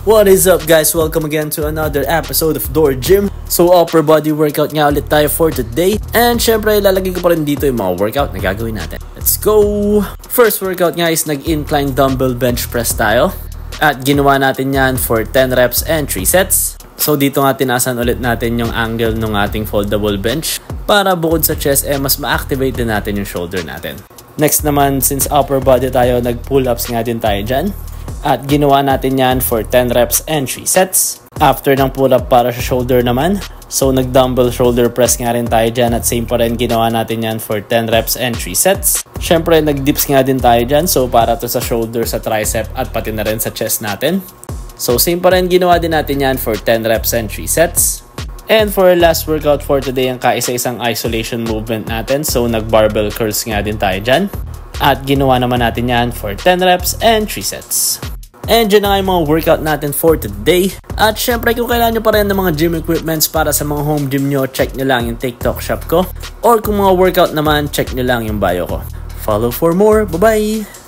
What is up guys? Welcome again to another episode of Door Gym. So upper body workout nga ulit tayo for today. And syempre lalagay ko pa rin dito yung mga workout na gagawin natin. Let's go! First workout nga is nag-incline dumbbell bench press tayo. At ginawa natin yan for 10 reps and 3 sets. So dito nga tinasan ulit natin yung angle ng ating foldable bench para bukod sa chest mas ma-activate din natin yung shoulder natin. Next naman, since upper body tayo, nag-pull-ups nga din tayo dyan. At ginawa natin yan for 10 reps and 3 sets. After ng pull-up para sa shoulder naman, so nag-dumbbell shoulder press nga rin tayo dyan at same pa rin ginawa natin yan for 10 reps and 3 sets. Syempre nag-dips nga din tayo dyan, so para to sa shoulder, sa tricep at pati na rin sa chest natin. So same pa rin ginawa din natin yan for 10 reps and 3 sets. And for our last workout for today, ang kaisa-isang isolation movement natin, so nag-barbell curls nga din tayo dyan. At ginawa naman natin yan for 10 reps and 3 sets. And dyan na nga yung mga workout natin for today. At syempre kung kailangan nyo pa rin ng mga gym equipments para sa mga home gym nyo, check nyo lang yung TikTok shop ko. Or kung mga workout naman, check nyo lang yung bio ko. Follow for more. Bye-bye!